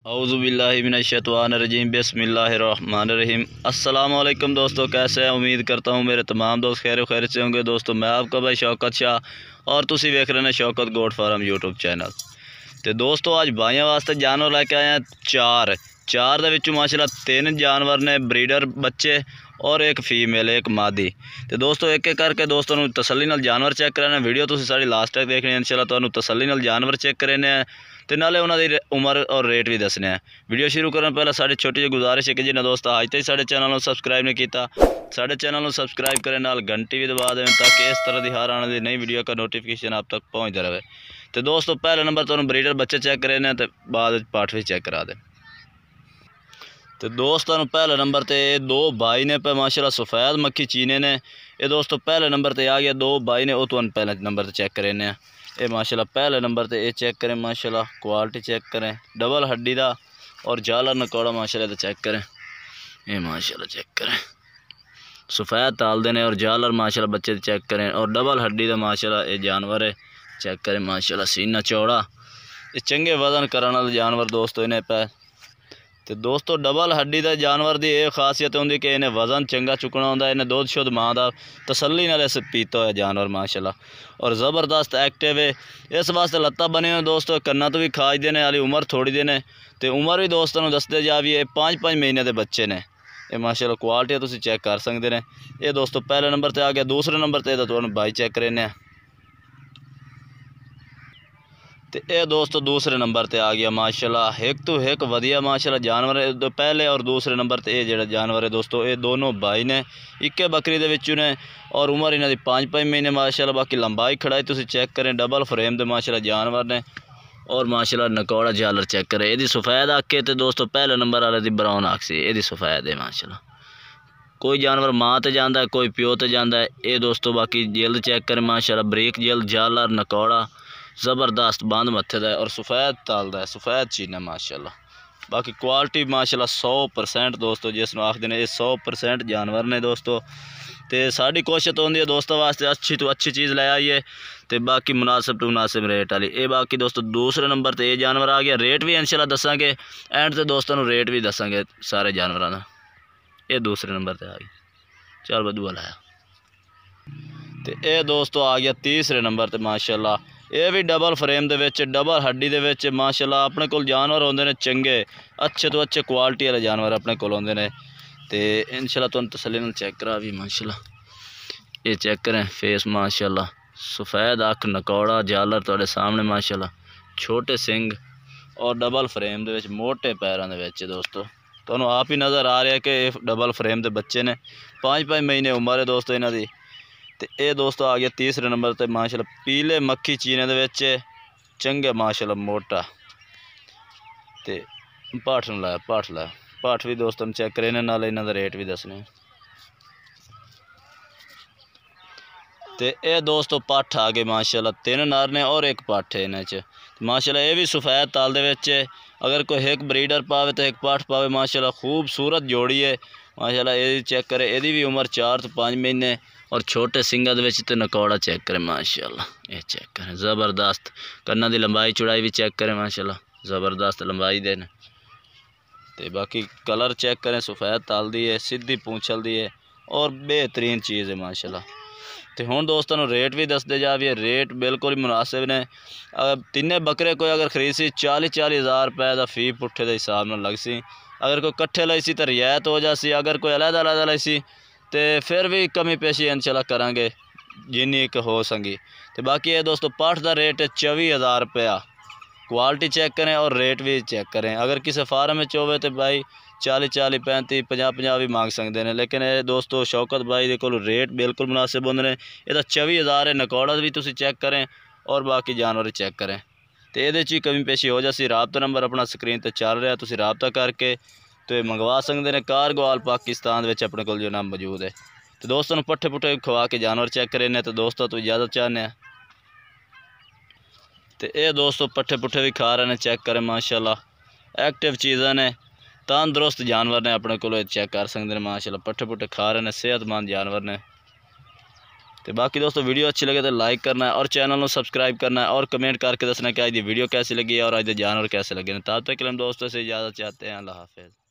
औज़ुबिल्लाहिमिनश्शैतानिर्रजीम बिस्मिल्लाहिर्रहमानिर्रहीम। अस्सलाम वालेकुम दोस्तों, कैसे हैं? उम्मीद करता हूँ मेरे तमाम दोस्त खैर से होंगे। दोस्तों मैं आपका भाई शौकत शाह और तुसी वेख रहे हैं Shaukat goat farm YouTube channel. तो दोस्तों अज भाइयों वास्ते जानवर लैके आए हैं चार दे विचों माशाल्लाह 3 जानवर ने ब्रीडर बच्चे और एक फीमेल एक मादी। तो दोस्तों एक एक करके दोस्तों नूं तसल्ली नाल जानवर चेक कराने। वीडियो तुसीं सारी लास्ट तक देखनी है। इंशाल्लाह तुहानूं तसल्ली नाल जानवर चेक कराने तो नाले उन्हों की उम्र और रेट भी दसने हैं। वीडियो शुरू करने पहले साड़ी छोटी जी गुजारिश है कि जिन्हें दोस्त अज तक साढ़े चैनल को सबसक्राइब नहीं किया साढ़े चैनल को सबसक्राइब करें, नाल घंटी भी दबा दें ताकि इस तरह की हर आने वाली नई वीडियो का नोटिफिकेशन आप तक पहुँचता रहे। तो दोस्तों पहले नंबर तो ब्रीडर बच्चे चेक करें तो बाद पाठ भी चेक करा दें। तो दोस्तों पहले नंबर ते 2 भाई ने पे माशाल्लाह सफ़ेद मक्खी चीने ने। ये दोस्तों पहले नंबर ते आ गया 2 भाई ने, वो तो पहले नंबर ते चेक करें। ये माशाल्लाह पहले नंबर ते ये चेक करें, माशाल्लाह क्वालिटी चेक करें, डबल हड्डी दा और जालर नकौड़ा माशाल्लाह तो चेक करें। ये माशाल्लाह चेक करें, सफ़ेद ताल देने और जालर माशाल्लाह बच्चे चेक करें और डबल हड्डी दा माशाल्लाह ये जानवर है। चेक करें माशाल्लाह सीना चौड़ा, ये चंगे वजन करने वाले जानवर दोस्तों इन्हें पे। तो दोस्तों डबल हड्डी के जानवर की यह खासियत होंगी कि इन्हें वजन चंगा चुकना होंगे। इन्हें दुध शुद्ध माँ का तसल्ली नाल इस पीता हुआ जानवर माशाल्लाह और ज़बरदस्त एक्टिव है। इस वास्ते लत्ता बने हुए दोस्तों, कन्ना तो भी खाज देने वाली, उम्र थोड़ी देने तो उम्र भी दोस्तों दसते जाइए 5-5 महीने के बच्चे ने। ये माशाल्लाह क्वालिटी तुम चेक कर सकते हैं। ये दोस्तों पहले नंबर पर आ गया। दूसरे नंबर पर तो भाई चेक करें तो ये दोस्तों दूसरे नंबर ते आ गया माशाल्लाह एक तो एक वधिया माशाल्लाह जानवर है। तो पहले और दूसरे नंबर ते ये जो जानवर है दोस्तों ये दोनों भाई ने इक्के बकरी दे विचों ने और उम्र इन्हां दी 5-5 महीने माशाल्लाह। बाकी लंबाई खड़ाई तुसीं चेक करें, डबल फ्रेम दे माशाल्लाह जानवर ने और माशाल्लाह नकौड़ा जालर चेक करें। ये सफ़ेद अख है तो दोस्तों पहले नंबर वाले दी ब्राउन अख सी, ये सफ़ेद है माशाल्लाह। कोई जानवर माँ तो जाता है कोई प्यो तो जाता है। ये दोस्तों बाकी जल्द चेक करें माशाल्लाह, बरीक जल्द जालर नकौड़ा ज़बरदस्त बंद मत्थे दा और सफ़ेद ताल दा, सफ़ेद चीना माशाल्लाह। बाकी क्वालिटी माशाल्लाह 100% दोस्तों जिस आखते हैं ये 100% जानवर ने दोस्तों। तो साड़ी कोशिश होती है दोस्तों वास्ते अच्छी तो अच्छी चीज़ ले आइए तो बाकी मुनासिब टू मुनासिब रेट वाली। ये बाकी दोस्तों दूसरे नंबर पर ये जानवर आ गया। रेट भी इंशाल्लाह दसांगे एंड से दोस्तों रेट भी दसांगे सारे जानवरों का। ये दूसरे नंबर पर आ गया, चल बदू लाया। तो ये दोस्तों आ गया तीसरे नंबर पर माशाल्लाह। ये भी डबल फ्रेम दे विच डबल हड्डी दे विच माशाल्लाह अपने कोल जानवर होंदे ने चंगे अच्छे तो अच्छे क्वालिटी वाले जानवर अपने कोल होंदे ने। ते इंशाल्लाह तुहानूं तसल्ली नाल चेक करा भी माशाल्लाह। ये चेक करें फेस माशाल्लाह, सफ़ेद अख नकौड़ा जालर तुहाडे सामने माशाल्लाह, छोटे सिंग और डबल फ्रेम दे विच मोटे पैरों दे विच दोस्तों। तुहानूं आप ही नज़र आ रहा है कि डबल फ्रेम दे बच्चे ने, 5-5 महीने उम्र है दोस्तों इन्हां दी। तो ये दोस्तों आ गया तीसरे नंबर पर माशाल्लाह पीले मक्खी चीने दे विच चंगे माशाल्लाह मोटा। तो पाठ लाया पाठ भी दोस्तों चेक करें नाल इन्हां दा रेट भी दसने। तो ये दोस्तों पाठ आ गए माशाल्लाह 3 नर ने और एक पाठ है इन्हां च माशाल्लाह। ये भी सफ़ेद ताल दे विच अगर कोई एक ब्रीडर पावे तो एक पाठ पावे माशाल्लाह, खूबसूरत जोड़ी है माशाल्लाह। ये चेक करें यदी भी उम्र 4 तो 5 महीने और छोटे सिंगा दे विच ते नकौड़ा चेक करें माशाल्लाह। ये चेक करें ज़बरदस्त कन्ना दी लंबाई चौड़ाई भी चेक करें माशाल्लाह, ज़बरदस्त लंबाई देने। तो बाकी कलर चेक करें, सफ़ेद ताल दी है, सीधी पूंछल दी है और बेहतरीन चीज़ है माशाल्लाह। तो हुण दोस्तों रेट भी दसते जाइए, रेट बिल्कुल मुनासिब ने। तिन्ने बकरे कोई अगर खरीद सी 40-40 हज़ार रुपए का फी पुट्ठे के हिसाब नाल लग सी। अगर कोई कट्ठे लई सी तो रियायत हो जासी, अगर कोई अलग-अलग लई सी तो फिर भी कमी पेशी इंशाल्लाह करांगे जिन्नी एक हो सकी। तो बाकी ये दोस्तों पाठ का रेट है 24,000 रुपया। क्वालिटी चेक करें और रेट भी चेक करें। अगर किसी फार्म में होवे तो भाई 40-40 35 50-50 भी मांग सकते हैं, लेकिन ये दोस्तों शौकत भाई दे कोल रेट बिल्कुल मुनासिब होंदे ने। ये 24,000 है। नकौड़ा भी तुसीं चेक करें और बाकी जानवर चेक करें तो ये कमी पेशी हो जासी। राबता नंबर अपना स्क्रीन पर चल रहा, तुसीं राबता करके तो मंगवा सकते हैं। कारगोवाल पाकिस्तान में अपने को जो नाम मौजूद है। तो दोस्तों पट्ठे पुट्ठे खवा के जानवर चेक करें तो दोस्तों तो इजाज़त चाहने। तो ये दोस्तों पट्ठे पुट्ठे भी खा रहे हैं, चेक करें माशाल्लाह एक्टिव चीज़ां ने, तंदुरुस्त जानवर ने अपने को चेक कर सकते हैं माशाल्लाह। पट्ठे पुट्ठे खा रहे हैं, सेहतमंद जानवर ने। तो बाकी दोस्तों वीडियो अच्छी लगे तो लाइक करना है और चैनल को सब्सक्राइब करना है और कमेंट करके दसना कि आज वीडियो कैसी लगी और आज जानवर कैसे लगे। तब तक के लिए हम दोस्तों से इजाज़त चाहते हैं। अल्लाह हाफ़िज़।